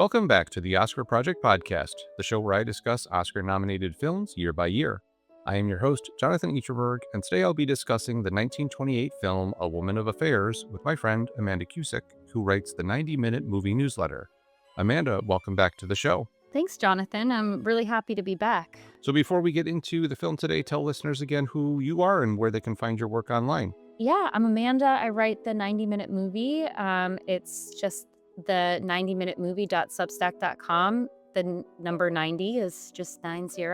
Welcome back to the Oscar Project Podcast, the show where I discuss Oscar-nominated films year by year. I am your host, Jonathan Eacherberg, and today I'll be discussing the 1928 film A Woman of Affairs with my friend Amanda Kusek, who writes the 90-minute movie newsletter. Amanda, welcome back to the show. Thanks, Jonathan. I'm really happy to be back. So before we get into the film today, tell listeners again who you are and where they can find your work online. Yeah, I'm Amanda. I write the 90-minute movie. It's just the 90minutemovie.substack.com. The number 90 is just 90.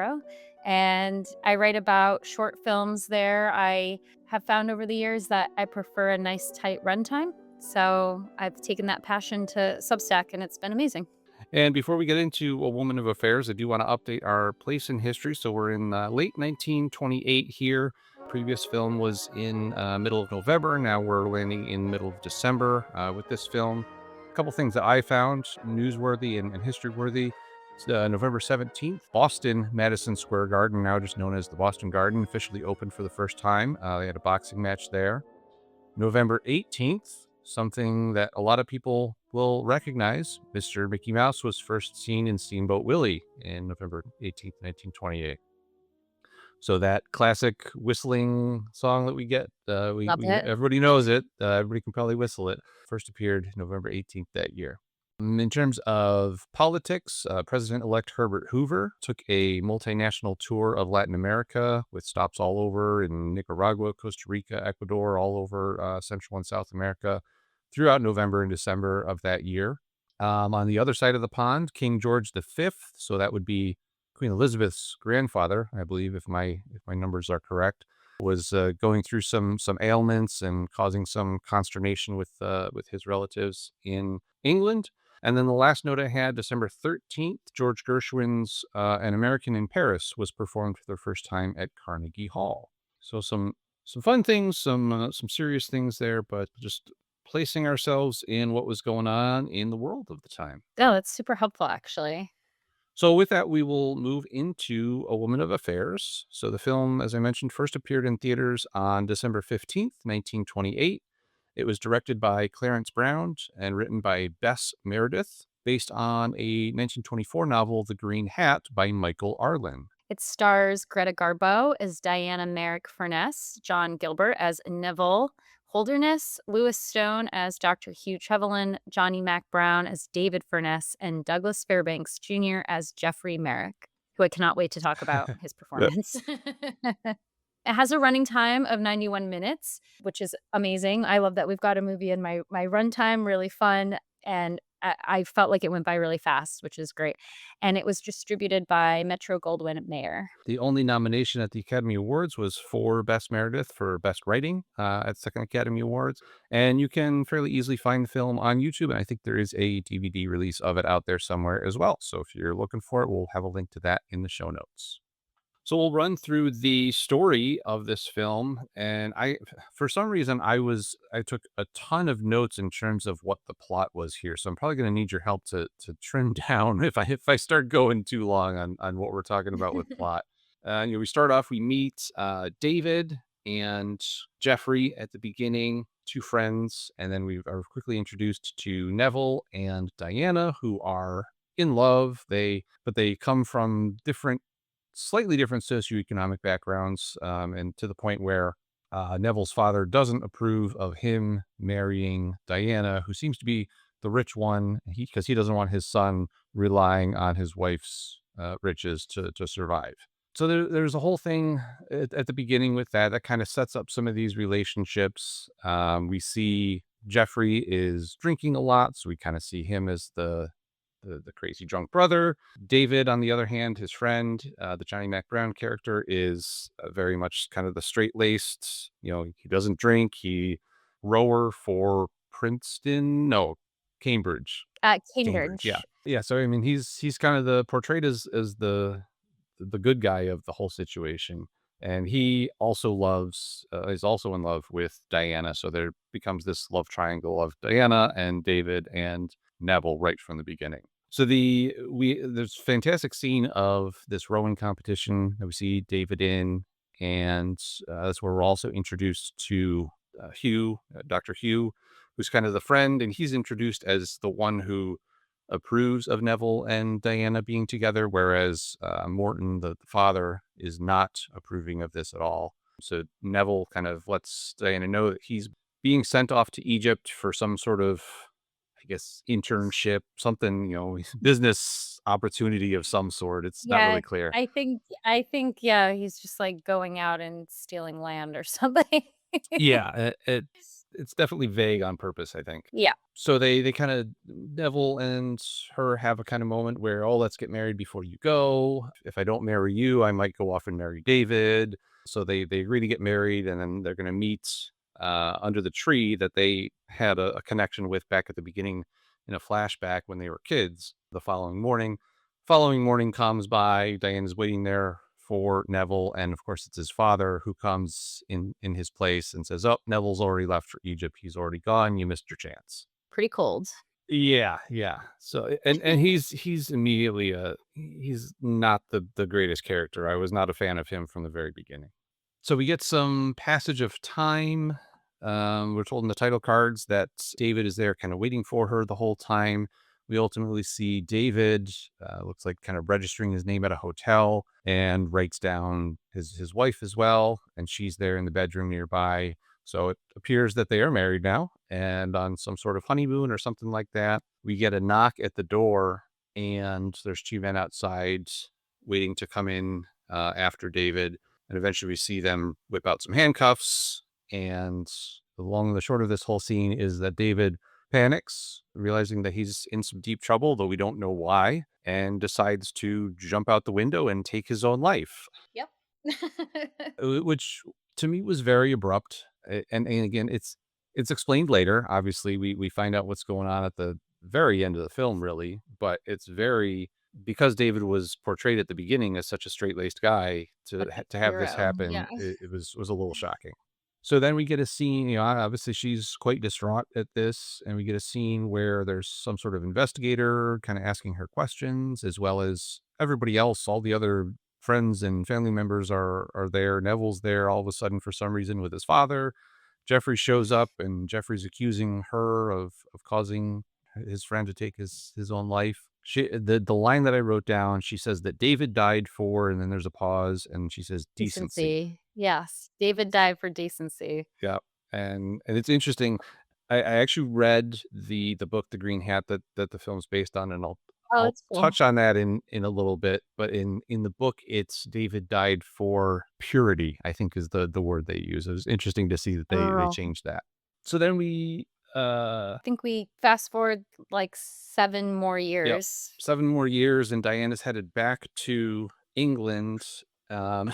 And I write about short films there. I have found over the years that I prefer a nice tight runtime. So I've taken that passion to Substack, and it's been amazing. And before we get into A Woman of Affairs, I do want to update our place in history. So we're in late 1928 here. Previous film was in middle of November. Now we're landing in middle of December with this film. A couple things that I found newsworthy and history-worthy. It's, November 17th, Boston Madison Square Garden, now just known as the Boston Garden, officially opened for the first time. They had a boxing match there. November 18th, something that a lot of people will recognize, Mr. Mickey Mouse was first seen in Steamboat Willie in November 18th, 1928. So that classic whistling song that we get, everybody knows it. Everybody can probably whistle it. First appeared November 18th that year. In terms of politics, President-elect Herbert Hoover took a multinational tour of Latin America with stops all over in Nicaragua, Costa Rica, Ecuador, all over Central and South America throughout November and December of that year. On the other side of the pond, King George V, so that would be Queen Elizabeth's grandfather, I believe, if my numbers are correct, was going through some ailments and causing some consternation with his relatives in England. And then the last note I had, December 13th, George Gershwin's An American in Paris was performed for the first time at Carnegie Hall. So some fun things, some serious things there, but just placing ourselves in what was going on in the world of the time. Oh, that's super helpful, actually. So with that, we will move into A Woman of Affairs. So the film, as I mentioned, first appeared in theaters on December 15th, 1928. It was directed by Clarence Brown and written by Bess Meredith, based on a 1924 novel, The Green Hat, by Michael Arlen. It stars Greta Garbo as Diana Merrick Furness, John Gilbert as Neville Holderness, Lewis Stone as Dr. Hugh Trevelyan, Johnny Mac Brown as David Furness, and Douglas Fairbanks Jr. as Jeffry Merrick, who I cannot wait to talk about his performance. It has a running time of 91 minutes, which is amazing. I love that we've got a movie in my runtime, really fun, and I felt like it went by really fast, which is great. And it was distributed by Metro-Goldwyn-Mayer. The only nomination at the Academy Awards was for Bess Meredith for Best Writing at Second Academy Awards. And you can fairly easily find the film on YouTube. And I think there is a DVD release of it out there somewhere as well. So if you're looking for it, we'll have a link to that in the show notes. So we'll run through the story of this film, and for some reason, I took a ton of notes in terms of what the plot was here. So I'm probably going to need your help to trim down if I start going too long on what we're talking about with plot. We start off, we meet David and Jeffry at the beginning, two friends, and then we are quickly introduced to Neville and Diana, who are in love. But they come from slightly different socioeconomic backgrounds, and to the point where Neville's father doesn't approve of him marrying Diana, who seems to be the rich one, because he doesn't want his son relying on his wife's riches to survive. So there's a whole thing at the beginning with that kind of sets up some of these relationships. We see Jeffry is drinking a lot, so we kind of see him as the crazy drunk brother. David, on the other hand, his friend, the Johnny Mac Brown character, is very much kind of the straight-laced, he doesn't drink. He rower for Cambridge. Cambridge. Yeah. So, I mean, he's kind of portrayed as the good guy of the whole situation. And he also is also in love with Diana. So there becomes this love triangle of Diana and David and Neville right from the beginning. So there's a fantastic scene of this rowing competition that we see David in, and that's where we're also introduced to Hugh, Dr. Hugh, who's kind of the friend, and he's introduced as the one who approves of Neville and Diana being together, whereas Morton, the father, is not approving of this at all. So Neville kind of lets Diana know that he's being sent off to Egypt for some sort of, I guess, internship, something, business opportunity of some sort. It's not Yeah, really clear. I think, yeah, he's just, like, going out and stealing land or something. Yeah, it's definitely vague on purpose, I think. Yeah, So they kinda Neville and her have a kinda moment where, "Oh, let's get married before you go. If I don't marry you, I might go off and marry David." So they agree to get married, and then they're gonna meet, under the tree that they had a connection with back at the beginning in a flashback when they were kids the following morning. Following morning comes by, Diana's waiting there for Neville, and of course, it's his father who comes in his place and says, "Oh, Neville's already left for Egypt. He's already gone. You missed your chance." pretty cold. Yeah, yeah. So and he's immediately he's not the greatest character. I was not a fan of him from the very beginning. So we get some passage of time. We're told in the title cards that David is there kind of waiting for her the whole time. We ultimately see David, looks like kind of registering his name at a hotel and writes down his wife as well. And she's there in the bedroom nearby. So it appears that they are married now and on some sort of honeymoon or something like that. We get a knock at the door, and there's two men outside waiting to come in after David. And eventually we see them whip out some handcuffs. And the long and the short of this whole scene is that David panics, realizing that he's in some deep trouble, though we don't know why, and decides to jump out the window and take his own life, Yep. which to me was very abrupt. And again, it's explained later. Obviously, we find out what's going on at the very end of the film, really, but it's very because David was portrayed at the beginning as such a straight-laced guy Like a to have this hero, yeah. happen, it was a little shocking. So then we get a scene, obviously she's quite distraught at this, and we get a scene where there's some sort of investigator kind of asking her questions, as well as everybody else, all the other friends and family members are there. Neville's there all of a sudden for some reason with his father. Jeffrey shows up, and Jeffrey's accusing her of causing his friend to take his own life. The line that I wrote down, she says that David died for, and then there's a pause, and she says decency. Decency. Yes, David died for decency. Yeah, and it's interesting. I actually read the book, The Green Hat, that the film's based on, and Oh, I'll that's cool. touch on that in a little bit. But in the book, it's David died for purity, I think is the word they use. It was interesting to see that they Oh. changed that. So then we I think we fast forward, like, 7 more yep, years. 7 more years, and Diana's headed back to England, um,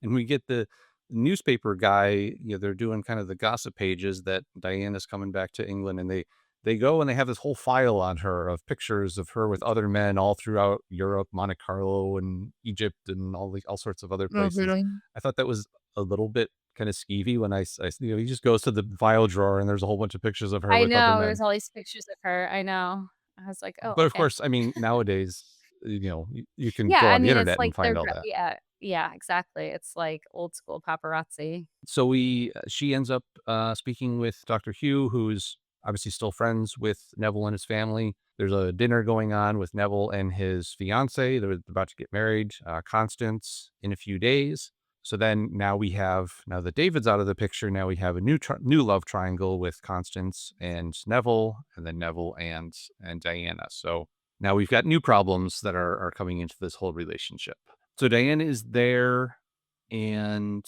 and we get the newspaper guy, they're doing kind of the gossip pages that Diana's coming back to England, and they go and they have this whole file on her of pictures of her with other men all throughout Europe, Monte Carlo and Egypt and all sorts of other places. Mhm. I thought that was a little bit kinda skeevy when he just goes to the file drawer and there's a whole bunch of pictures of her I with other know, there's men. all these pictures of her, I know. I was like, "Oh, But of okay." course, I mean, nowadays, you can Yeah, go I on the mean, it's internet and like they're find all gra that. yeah, yeah, exactly. It's like old school paparazzi. So she ends up, speaking with Dr. Hugh, who's obviously still friends with Neville and his family. There's a dinner going on with Neville and his fiancée. They're about to get married, Constance, in a few days. So then now that David's out of the picture, now we have a new love triangle with Constance and Neville, and then Neville and Diana. So now we've got new problems that are coming into this whole relationship. So Diana is there, and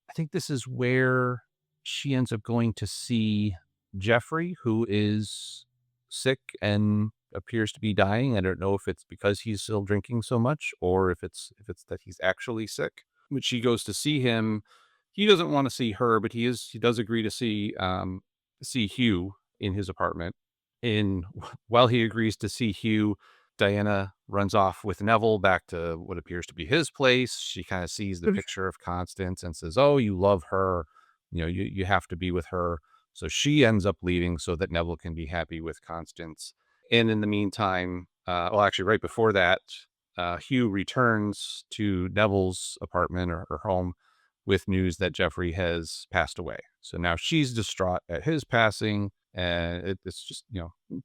I think this is where she ends up going to see Jeffrey, who is sick and appears to be dying. I don't know if it's because he's still drinking so much or if it's that he's actually sick. But she goes to see him. He doesn't want to see her, but he does agree to see Hugh in his apartment. And while he agrees to see Hugh, Diana runs off with Neville back to what appears to be his place. She kind of sees the picture of Constance and says, "Oh, you love her. You have to be with her." So she ends up leaving so that Neville can be happy with Constance. And in the meantime, well, actually, right before that, Hugh returns to Neville's apartment or home with news that Jeffrey has passed away. So now she's distraught at his passing, and it's just,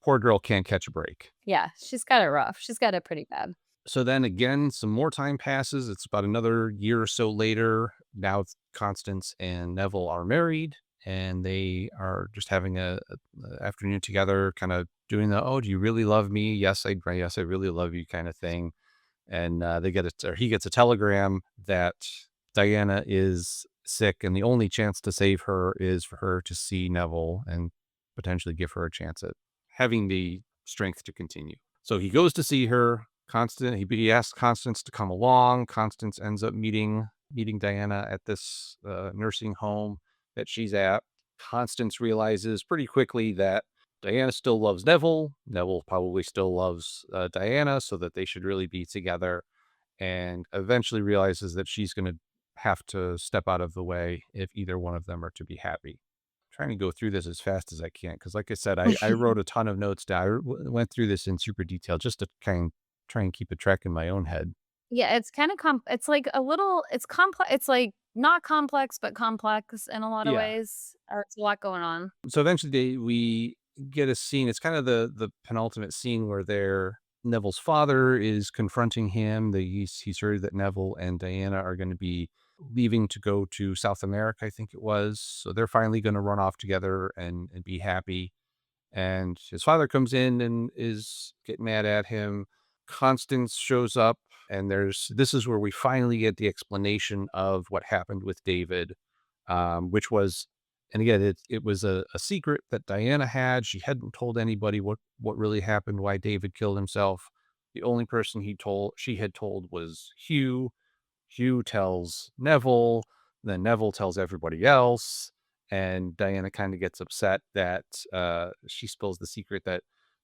poor girl can't catch a break. Yeah, she's got it rough. She's got it pretty bad. So then again, some more time passes. It's about another year or so later. Now Constance and Neville are married, and they are just having a afternoon together, kind of doing the "Oh, do you really love me? Yes, I really love you" kind of thing. And he gets a telegram that Diana is sick, and the only chance to save her is for her to see Neville and potentially give her a chance at having the strength to continue. So he goes to see her. He asks Constance to come along. Constance ends up meeting Diana at this nursing home that she's at. Constance realizes pretty quickly that Diana still loves Neville. Neville probably still loves Diana, so that they should really be together. And eventually realizes that she's going to have to step out of the way if either one of them are to be happy. Trying to go through this as fast as I can because, like I said, I wrote a ton of notes down. Went through this in super detail just to try and keep a track in my own head. Yeah, it's kind of it's like a little it's complex. It's like not complex but complex in a lot of Yeah. ways. Or it's a lot going on. So eventually we get a scene. It's kind of the penultimate scene where Neville's father is confronting him. He's heard that Neville and Diana are going to be leaving to go to South America, I think it was. So they're finally going to run off together and be happy. And his father comes in and is getting mad at him. Constance shows up, and this is where we finally get the explanation of what happened with David, which was, and again, it was a secret that Diana had. She hadn't told anybody what really happened, why David killed himself. The only person she had told was Hugh. Hugh tells Neville, then Neville tells everybody else, and Diana kind of gets upset that she spills the secret that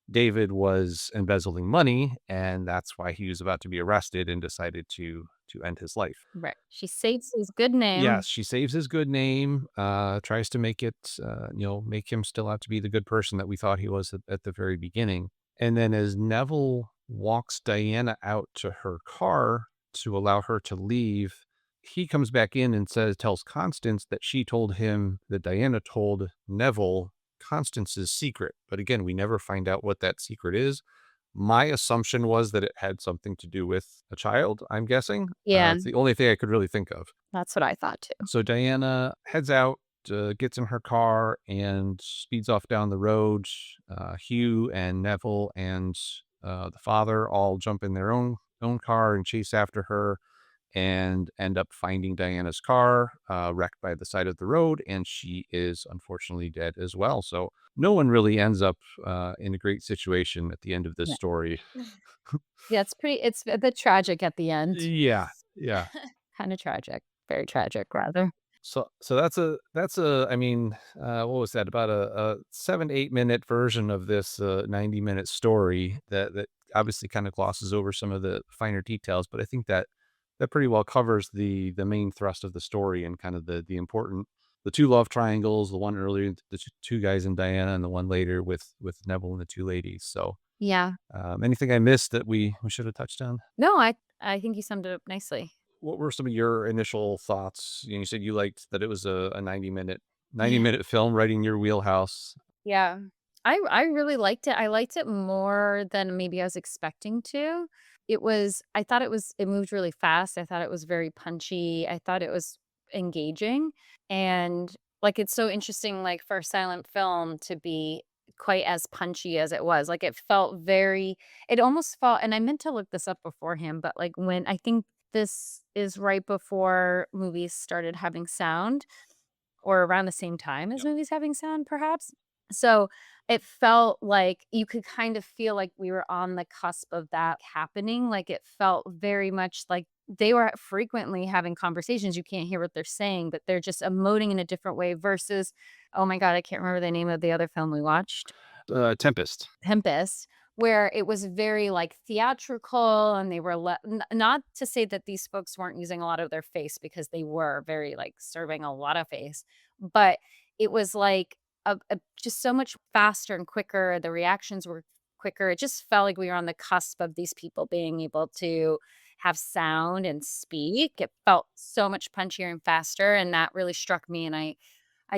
David was embezzling money, and that's why he was about to be arrested and decided to end his life. Right. She saves his good name. Yes, she saves his good name, tries to make it, make him still out to be the good person that we thought he was at the very beginning. And then as Neville walks Diana out to her car to allow her to leave, he comes back in and tells Constance that she told him that Diana told Neville Constance's secret. But again, we never find out what that secret is. My assumption was that it had something to do with a child, I'm guessing. Yeah, It's the only thing I could really think of. that's what I thought too. So Diana heads out, gets in her car, and speeds off down the road. Hugh and Neville and the father all jump in their own car and chase after her, and end up finding Diana's car wrecked by the side of the road, and she is unfortunately dead as well. So no one really ends up in a great situation at the end of this Yeah. story. Yeah, it's a bit tragic at the end. Yeah, yeah. Kind of tragic. Very tragic, rather. So that's a I mean, what was that? About a 7-8 minute version of this 90-minute story that obviously kind of glosses over some of the finer details, but I think that pretty well covers the main thrust of the story and kind of the important the two love triangles, the one earlier, the two guys and Diana, and the one later with Neville and the two ladies. So Yeah. anything I missed that we should have touched on? No, I think you summed it up nicely. What were some of your initial thoughts? You said you liked that it was a 90-minute film right in your wheelhouse. Yeah. I really liked it. I liked it more than maybe I was expecting to. I thought it moved really fast. I thought it was very punchy. I thought it was engaging. And like it's so interesting like for a silent film to be quite as punchy as it was. Like it almost felt, and I meant to look this up beforehand, but like when I think this is right before movies started having sound or around the same time as Yep. movies having sound, perhaps. So it felt like you could kind of feel like we were on the cusp of that happening. Like it felt very much like they were frequently having conversations. You can't hear what they're saying, but they're just emoting in a different way versus, oh my God, I can't remember the name of the other film we watched. Tempest. Tempest, where it was very, like, theatrical and they were not to say that these folks weren't using a lot of their face because they were very, like, serving a lot of face, but it was, like, just so much faster and quicker, the reactions were quicker, it just felt like we were on the cusp of these people being able to have sound and speak. It felt so much punchier and faster, and that really struck me, and I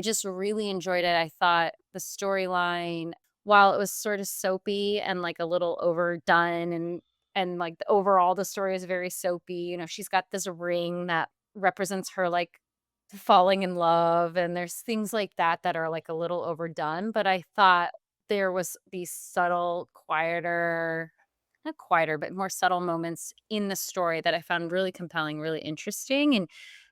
just really enjoyed it. I thought the storyline, while it was sort of soapy and, like, a little overdone and, like, the overall the story is very soapy, she's got this ring that represents her, like, falling in love, and there's things like that that are, like, a little overdone, but I thought there was these subtle, quieter not quieter, but more subtle moments in the story that I found really compelling, really interesting, and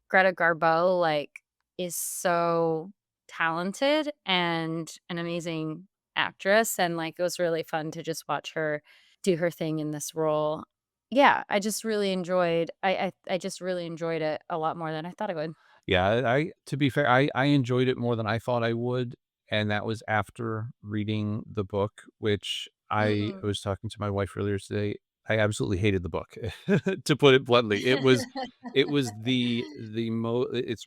Greta Garbo, like, is so talented and an amazing actress, and, like, it was really fun to just watch her do her thing in this role. Yeah, I just really enjoyed I just really enjoyed it a lot more than I thought I would. Yeah, I to be fair, I enjoyed it more than I thought I would, and that was after reading the book, which I Mm. was talking to my wife earlier today. I absolutely hated the book, to put it bluntly. It was it's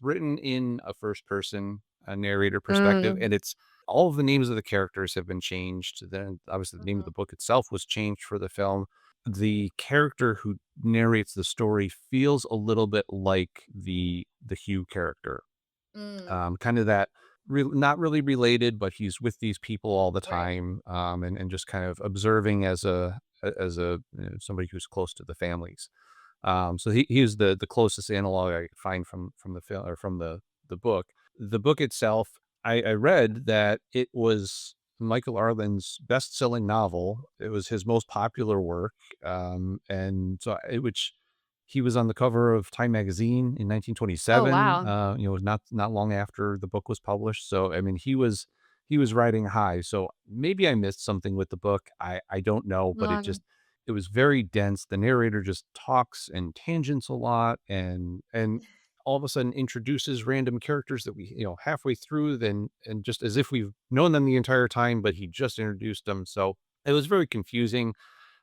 written in a first person, narrator perspective, Mm. and it's all of the names of the characters have been changed. Then obviously the name of Mhm. the book itself was changed for the film. The character who narrates the story feels a little bit like the Hugh character. Mm. Kind of that not really related, but he's with these people all the Right. time, and just kind of observing as somebody who's close to the families. So he is the closest analog I could find from the film or from the book. The book itself, I read that it was Michael Arlen's best-selling novel. It was his most popular work, and so which he was on the cover of Time magazine in Oh, 1927. wow. Not long after the book was published. So I mean, he was riding high. So maybe I missed something with the book. I don't know, but Um, it was very dense. The narrator just talks and tangents a lot and all of a sudden introduces random characters that we, halfway through then and just as if we've known them the entire time, but he just introduced them. So it was very confusing.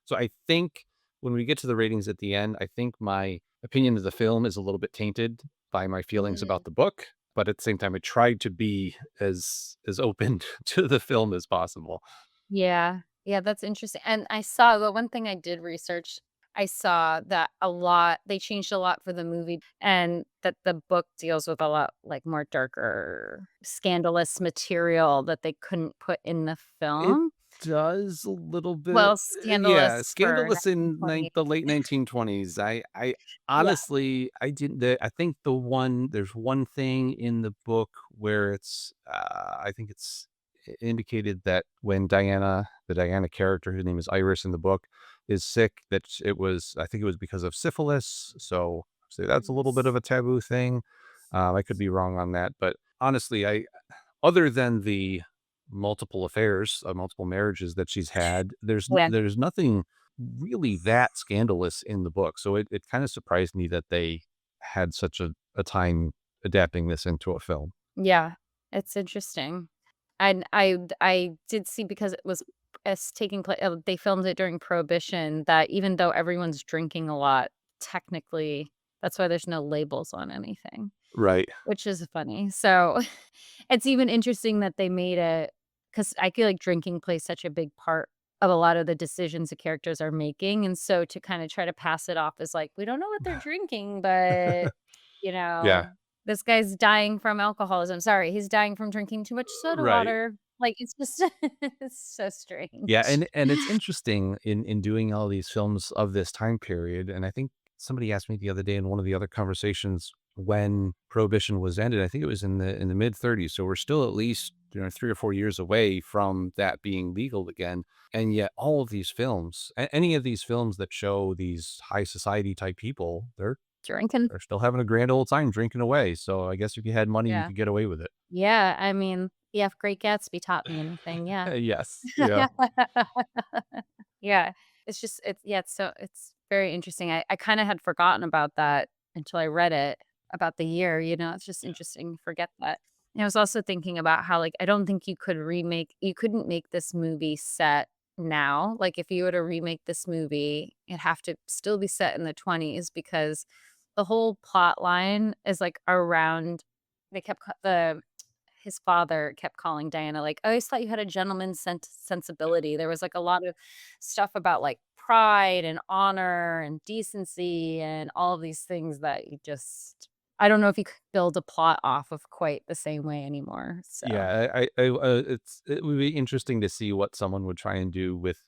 So I think when we get to the ratings at the end, I think my opinion of the film is a little bit tainted by my feelings mhm. about the book, but at the same time I tried to be as open to the film as possible. Yeah. Yeah, that's interesting, and I saw the one thing I did research, I saw that a lot they changed a lot for the movie, and that the book deals with a lot, like, more darker, scandalous material that they couldn't put in the It film. does a little bit, Well, yeah, scandalous for scandalous in 1920. the late 1920s. I Yeah. honestly, I didn't I think there's one thing in the book where I think it's indicated that when the Diana character, whose name is Iris in the book, is sick, that I think it was because of syphilis. So that's a little bit of Yes. a taboo thing. I could be wrong on that, but honestly, other than the multiple affairs, multiple marriages that she's had, Yeah. there's nothing really that scandalous in the book. So it kind of surprised me that they had such a time adapting this into a film. Yeah, it's interesting. And I did see because it was it's taking place. They filmed it during Prohibition, that even though everyone's drinking a lot, technically, that's why there's no labels on anything, Right. which is funny. So, it's even interesting that they made it because I feel like drinking plays such a big part of a lot of the decisions the characters are making, and so to kinda try to pass it off as like, "We don't know what they're drinking, but, you Yeah. know, this guy's dying from alcoholism. Sorry, he's dying from drinking too much soda Right. water." Like, it's just it's so Yeah, strange. and it's interesting in doing all these films of this time period, and I think somebody asked me the other day in one of the other conversations when prohibition was ended. I think it was in the mid 30s, so we're still at least 3 or 4 years away from that being legal again. And yet all of these films, any of these films that show these high society type people, Drinking. they're still having a grand old time drinking away. So I guess if you had money, you Yeah. could get away with it. Yeah, I mean, if Great Gatsby taught me anything, yeah. Yes. Yeah. Yeah, it's just it's very interesting. I kinda had forgotten about that until I read it about the year, it's just Yeah. interesting to forget that. And I was also thinking about how, like, I don't think you couldn't make this movie set now. Like, if you were to remake this movie, it'd have to still be set in the '20s because the whole plot line is, like, around they kept ca the his father kept calling Diana, like, "I always thought you had a gentleman's sensibility." There was, like, a lot of stuff about, like, pride and honor and decency and all of these things that you just I don't know if you could build a plot off of quite the same way anymore, so Yeah, it would be interesting to see what someone would try and do with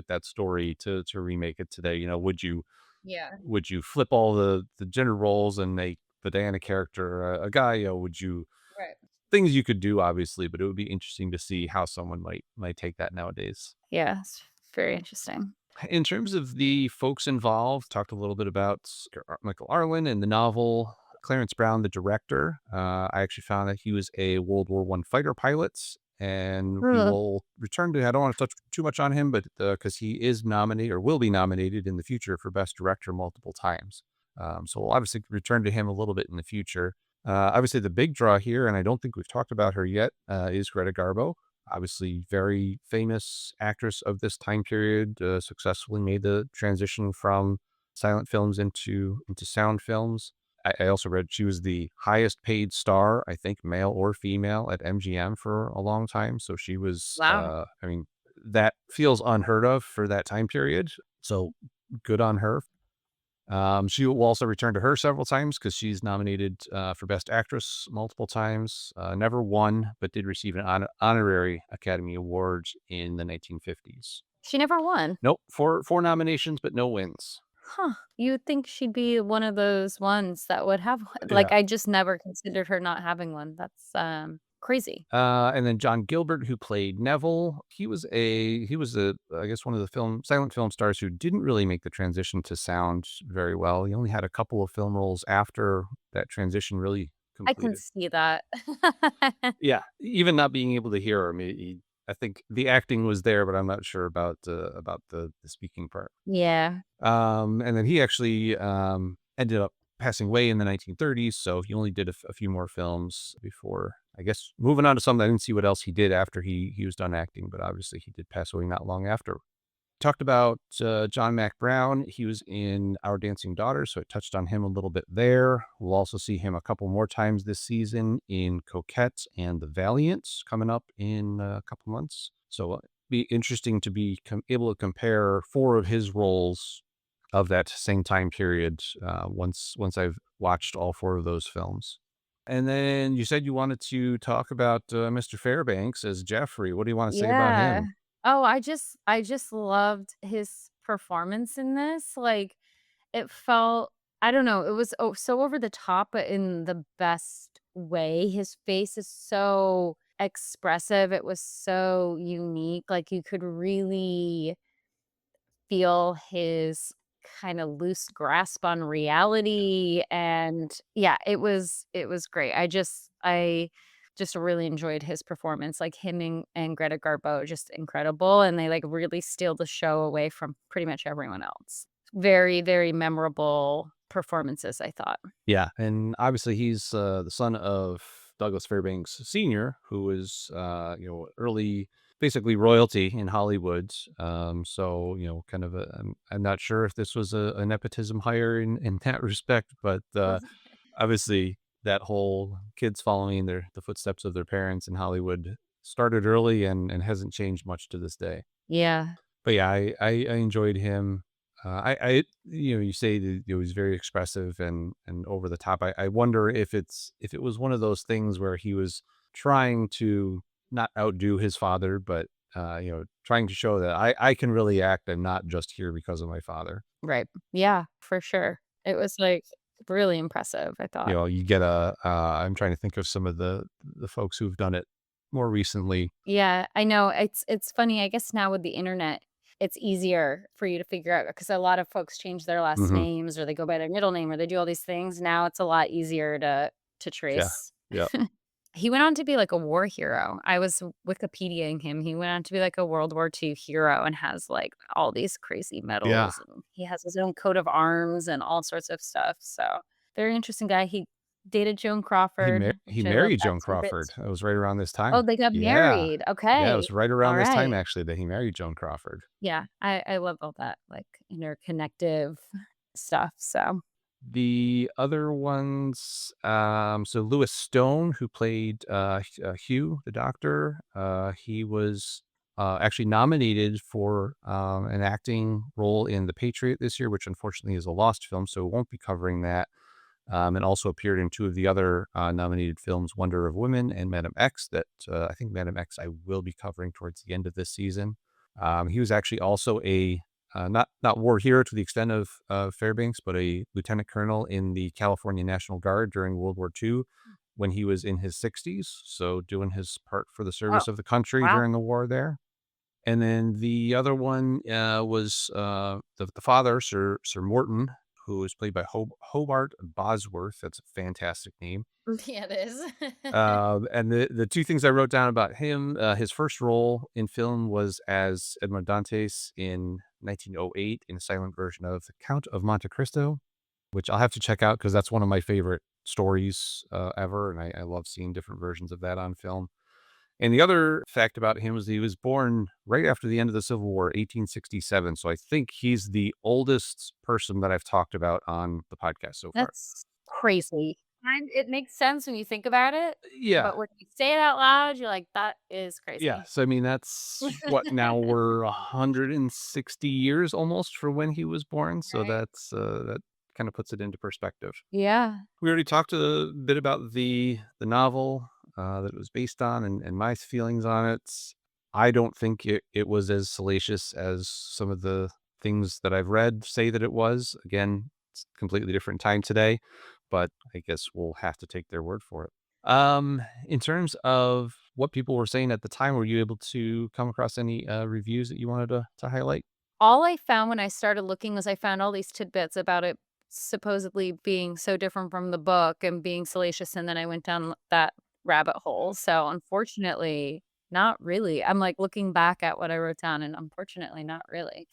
that story to remake it today. You know, yeah. would you flip all the gender roles and make the Diana character a guy? You know, would you Right. things you could do obviously, but it would be interesting to see how someone might take that nowadays. Yeah, it's very interesting. In terms of the folks involved, talked a little bit about Michael Arlen and the novel. Clarence Brown, the director, I actually found that he was a World War One fighter pilot, and we Ugh. will return to. I don't want to touch too much on him, but because he is nominated or will be nominated in the future for Best Director multiple times, so we'll obviously return to him a little bit in the future. Obviously, the big draw here, and I don't think we've talked about her yet, is Greta Garbo, obviously very famous actress of this time period, successfully made the transition from silent films into sound films. I also read she was the highest paid star, I think, male or female, at MGM for a long time. So she was, Wow. I mean, that feels unheard of for that time period. So good on her. She will also return to her several times because she's nominated for Best Actress multiple times. Never won, but did receive an honorary Academy Award in the 1950s. She never won. Nope, four nominations, but no wins. Huh. You would think she'd be one of those ones that would have one. Like, Yeah. I just never considered her not having one. That's, crazy. And then John Gilbert, who played Neville, he was I guess one of the silent film stars who didn't really make the transition to sound very well. He only had a couple of film roles after that transition really I can completed. see that. Yeah, even not being able to hear him, I think the acting was there, but I'm not sure about the speaking part. Yeah. And then he actually ended up passing away in the 1930s, so he only did a few more films before, I guess, moving on to something. I didn't see what else he did after he was done acting, but obviously he did pass away not long after. Talked about John Mac Brown. He was in Our Dancing Daughter, so it touched on him a little bit there. We'll also see him a couple more times this season in Coquette and The Valiant coming up in a couple months. So be interesting to be able to compare four of his roles of that same time period once I've watched all four of those films. And then you said you wanted to talk about Mr. Fairbanks as Jeffrey. What do you want to say about Yeah. him? Oh, I just loved his performance in this, like, it felt I don't know, it was, so over the top, but in the best way. His face is so expressive, it was so unique, like, you could really feel his kinda loose grasp on reality, and yeah, it was great. I just really enjoyed his performance, like, him and Greta Garbo, just incredible, and they, like, really steal the show away from pretty much everyone else. Very, very memorable performances, I thought. Yeah, and obviously he's the son of Douglas Fairbanks Sr., who was early basically royalty in Hollywood. So kind of I'm not sure if this was a nepotism hire in that respect, but obviously that whole kids following the footsteps of their parents in Hollywood started early and hasn't changed much to this day. Yeah, But yeah, I enjoyed him. You say that he was very expressive and over the top. I wonder if it was one of those things where he was trying to not outdo his father, but trying to show that I can really act. I'm not just here because of my father. right. Yeah, for sure. It was, like, really impressive, I You thought. know, you get I'm trying to think of some of the folks who've done it more recently. Yeah, I know. It's funny, I guess now with the internet, it's easier for you to figure out because a lot of folks change their last Hmm. names or they go by their middle name or they do all these things. Now it's a lot easier to Yeah. trace. Yeah. He went on to be like a war hero. I was Wikipediaing him. He went on to be like a World War II hero and has like all these crazy Yeah. medals and he has his own coat of arms and all sorts of stuff. So, very interesting guy. He dated Joan Crawford, He which I love married that Joan tidbit. Crawford. It was right around this Oh, time. they got Yeah. married. Yeah, it was Okay. right around this time Alright. actually that he married Joan Crawford. Yeah, I love all that, like, interconnective stuff, so The other ones, so Lewis Stone, who played Hugh, the doctor, he was actually nominated for an acting role in The Patriot this year, which unfortunately is a lost film, so we won't be covering that. And also appeared in two of the other nominated films, Wonder of Women and Madam X, that I think Madam X I will be covering towards the end of this season. He was actually also a not war hero to the extent of Fairbanks, but a lieutenant colonel in the California National Guard during World War II when he was in his 60s. So doing his part for the Oh, service of the country wow. during the war there. And then the other one was the father, Sir Morton, who was played by Hobart Bosworth. That's a fantastic name. Yeah, it is. And the two things I wrote down about him, his first role in film was as Edmond Dantes in 1908 in a silent version of The Count of Monte Cristo, which I'll have to check out because that's one of my favorite stories ever, and I love seeing different versions of that on film. And the other fact about him was he was born right after the end of the Civil War, 1867. So I think he's the oldest person that I've talked about on the podcast so far. That's crazy. And it makes sense when you think about it, Yeah. but when you say it out loud, you're like, "That is crazy." Yes. I mean, that's what now we're 160 years almost for when he was born. So Right. that kind of puts it into perspective. Yeah. We already talked a bit about the novel that it was based on and my feelings on it. I don't think it was as salacious as some of the things that I've read say that it was. Again, it's a completely different time today, but I guess we'll have to take their word for it. In terms of what people were saying at the time, were you able to come across any reviews that you wanted to highlight? All I found when I started looking was I found all these tidbits about it supposedly being so different from the book and being salacious, and then I went down that rabbit hole. So, unfortunately, not really. I'm, like, looking back at what I wrote down, and unfortunately, not really.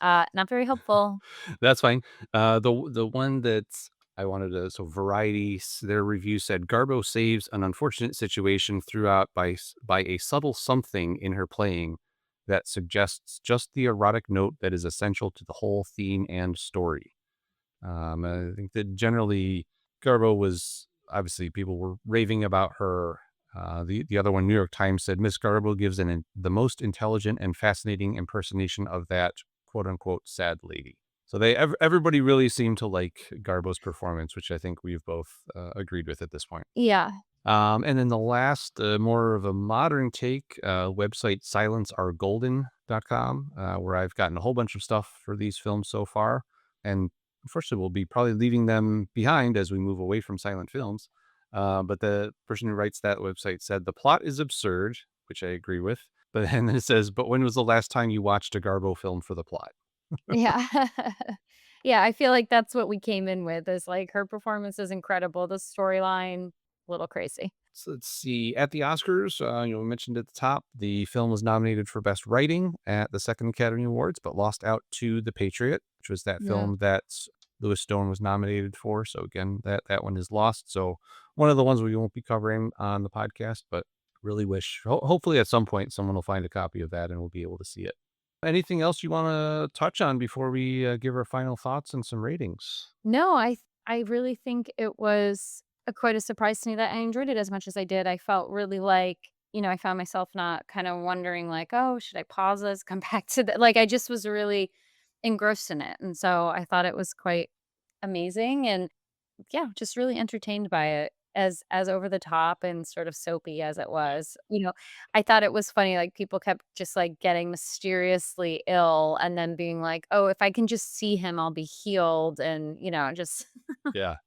Not very helpful. That's fine. The one that I wanted to so Variety their review said Garbo saves an unfortunate situation throughout by a subtle something in her playing that suggests just the erotic note that is essential to the whole theme and story. I think that generally Garbo was obviously people were raving about her. The other one, New York Times said Miss Garbo gives the most intelligent and fascinating impersonation of that quote unquote sad lady. So everybody really seemed to like Garbo's performance, which I think we've both agreed with at this point. Yeah. And then the last, more of a modern take, website silenceourgolden.com, where I've gotten a whole bunch of stuff for these films so far. And unfortunately, we'll be probably leaving them behind as we move away from silent films. But the person who writes that website said the plot is absurd, which I agree with. But then it says, but when was the last time you watched a Garbo film for the plot? Yeah. Yeah, I feel like that's what we came in with is, like, her performance is incredible, the storyline, a little crazy. So let's see. At the Oscars, we mentioned at the top, the film was nominated for Best Writing at the Second Academy Awards, but lost out to The Patriot, which was that Yeah. film that Lewis Stone was nominated for. So again, that one is lost. So one of the ones we won't be covering on the podcast, but really wish, hopefully at some point, someone will find a copy of that and we'll be able to see it. Anything else you want to touch on before we give our final thoughts and some ratings? No, I really think it was quite a surprise to me that I enjoyed it as much as I did. I felt really like, I found myself not kind of wondering like, "Oh, should I pause this, come back to the" like, I just was really engrossed in it, and so I thought it was quite amazing and yeah, just really entertained by it as over the top and sort of soapy as it was. I thought it was funny, like, people kept just, like, getting mysteriously ill and then being like, "Oh, if I can just see him, I'll be healed," and, just Yeah,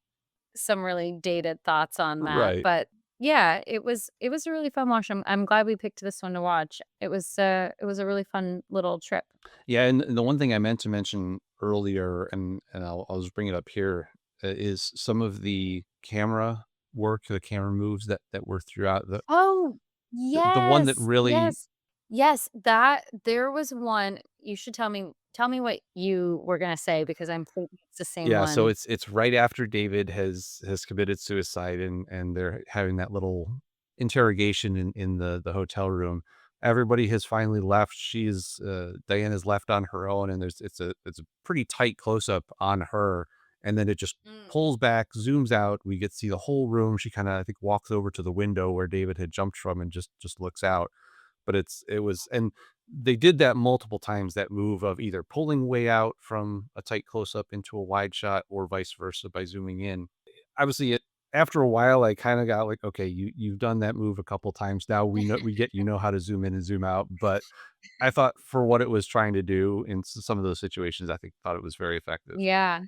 some really dated thoughts on that, right. but yeah, it was a really fun watch. I'm glad we picked this one to watch. It was a really fun little trip. Yeah, and the one thing I meant to mention earlier, and I'll just bring it up here, is some of the camera work, the camera moves that were throughout Oh, the one that yes, really. yes, yes, that there was one you should tell me what you were gonna say because I'm thinking it's the same Yeah, so one. it's right after David has committed suicide and they're having that little interrogation in the hotel room. Everybody has finally left. Diana's left on her own, and it's a pretty tight close up on her, and then it just Mm. pulls back, zooms out. We get to see the whole room. She kind of I think walks over to the window where David had jumped from and just looks out. but it was, and they did that multiple times, that move of either pulling way out from a tight close up into a wide shot or vice versa by zooming in. Obviously, it after a while, I kind of got like, okay, you've done that move a couple times now. We get, how to zoom in and zoom out. But I thought for what it was trying to do in some of those situations, I think thought it was very effective. Yeah.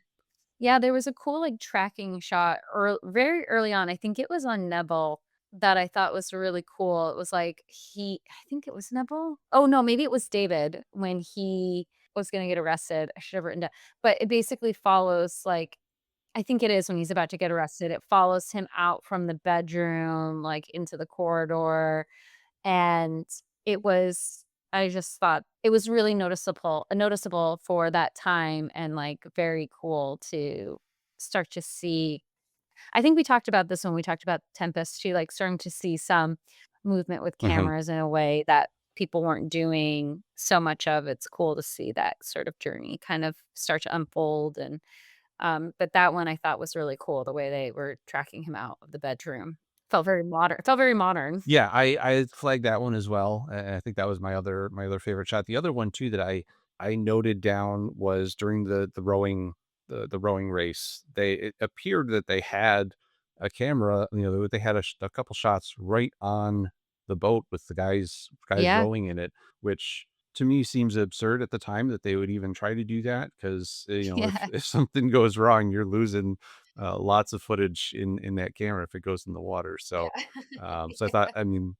Yeah, there was a cool, like, tracking shot very early on, I think it was on Neville, that I thought was really cool. It was like I think it was Neville? Oh, no, maybe it was David when he was gonna get arrested. I should have written down, but it basically follows, like, I think it is when he's about to get arrested, it follows him out from the bedroom, like, into the corridor, and it was I just thought it was really noticeable for that time and, like, very cool to start to see. I think we talked about this when we talked about Tempest too, like, starting to see some movement with Hmm. cameras in a way that people weren't doing so much of. It's cool to see that sort of journey kind of start to unfold, and, but that one I thought was really cool, the way they were tracking him out of the bedroom. Felt very modern. Yeah, I flagged that one as well, and I think that was my other favorite shot. The other one too that I noted down was during the rowing, the rowing race. It appeared that they had a camera, they had a couple shots right on the boat with the guys Yeah. rowing in it, which to me seems absurd at the time that they would even try to do that because Yeah. if something goes wrong, you're losing lots of footage in that camera if it goes in the water. So Yeah. so I thought, I mean,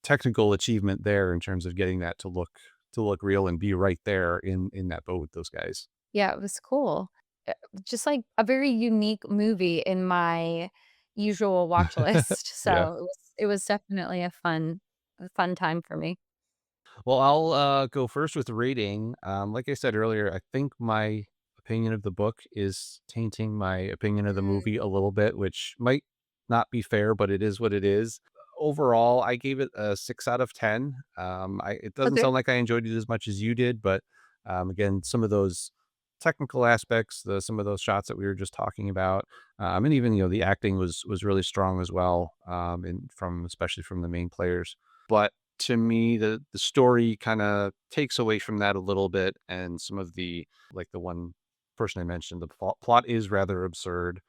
technical achievement there in terms of getting that to look real and be right there in that boat with those guys. Yeah, it was cool. Uh, just, like, a very unique movie in my usual watch list, Yeah. so it was definitely a fun time for me. Well, I'll go first with the rating. Like I said earlier, I think my opinion of the book is tainting my opinion of the movie Mm. a little bit, which might not be fair, but it is what it is. Overall, I gave it a 6 out of 10. It doesn't Okay. sound like I enjoyed it as much as you did, but again, some of those technical aspects, some of those shots that we were just talking about, and even the acting was really strong as well, and from especially from the main players. But to me, the story kinda takes away from that a little bit, and some of like the one person I mentioned, the plot is rather absurd.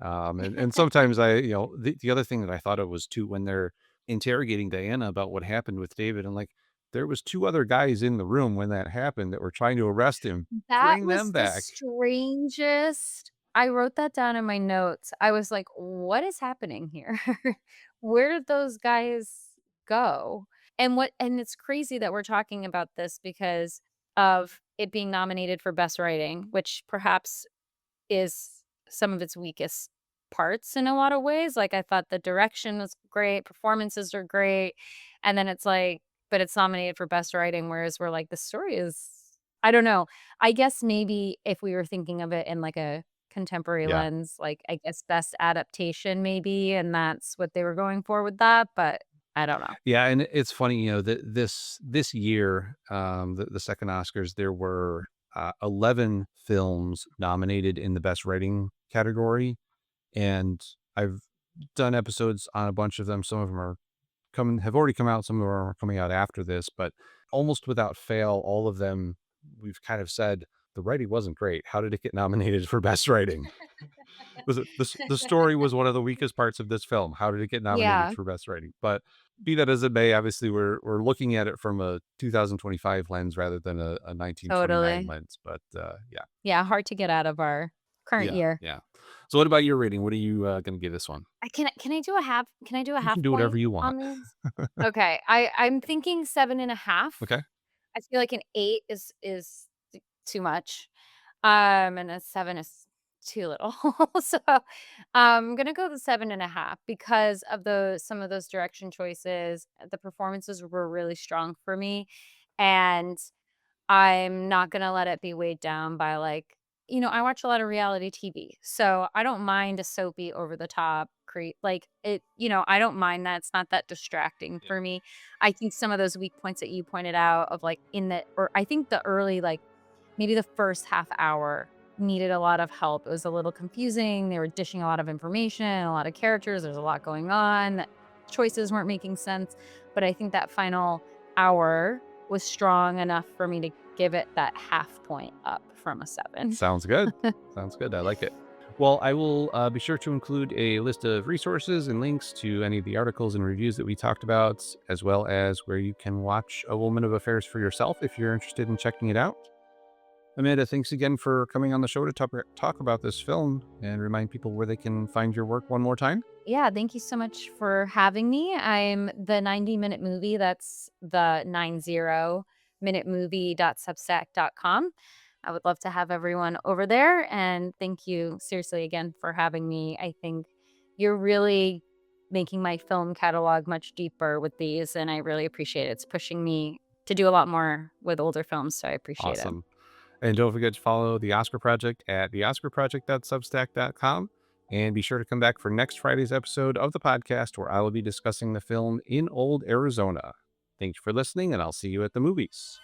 And sometimes the other thing that I thought of was too when they're interrogating Diana about what happened with David, and, like, there was 2 other guys in the room when that happened that were trying to arrest him. That Bring them was the back. strangest. I wrote that down in my notes. I was like, "What is happening here? Where did those guys go?" And it's crazy that we're talking about this because of it being nominated for Best Writing, which perhaps is some of its weakest parts in a lot of ways. Like, I thought the direction was great, performances are great, and then it's like but it's nominated for best writing, whereas we're like, the story is I don't know. I guess maybe if we were thinking of it in, like, a contemporary Yeah. lens, like, I guess best adaptation maybe, and that's what they were going for with that, but I don't know. Yeah, and it's funny, that this year, the second Oscars, there were 11 films nominated in the Best Writing category, and I've done episodes on a bunch of them. Some of them have already come out. Some of them are coming out after this, but almost without fail, all of them we've kind of said the writing wasn't great. How did it get nominated for Best Writing? Was it the story was one of the weakest parts of this film. How did it get nominated Yeah, for best writing? But be that as it may, obviously we're looking at it from a 2025 lens rather than a 1929 totally. lens. But yeah, Yeah, hard to get out of our current yeah, year. yeah. So what about your rating? What are you going to give this one? Can I do a You can half do whatever point you want. on these? Okay, I'm thinking 7.5. Okay. I feel like an 8 is too much, and a 7 is too little. So, I'm gonna go with 7.5 because of some of those direction choices. The performances were really strong for me, and I'm not gonna let it be weighed down by, like I watch a lot of reality TV, so I don't mind a soapy, over the top like, I don't mind that, it's not that distracting Yeah. for me. I think some of those weak points that you pointed out of, like, I think the early, like, maybe the first half hour needed a lot of help. It was a little confusing, they were dishing a lot of information, a lot of characters, there's a lot going on, choices weren't making sense, but I think that final hour was strong enough for me to give it that half point up from a 7. Sounds good. Sounds good. I like it. Well, I will be sure to include a list of resources and links to any of the articles and reviews that we talked about, as well as where you can watch A Woman of Affairs for yourself if you're interested in checking it out. Amanda, thanks again for coming on the show to talk about this film and remind people where they can find your work one more time. Yeah, thank you so much for having me. I'm the 90-minute movie. That's the 90-minute movie.substack.com. I would love to have everyone over there. And thank you seriously again for having me. I think you're really making my film catalog much deeper with these, and I really appreciate it. It's pushing me to do a lot more with older films, so I appreciate it. Awesome. And don't forget to follow The Oscar Project at theoscarproject.substack.com. And be sure to come back for next Friday's episode of the podcast, where I will be discussing the film In Old Arizona. Thanks for listening, and I'll see you at the movies.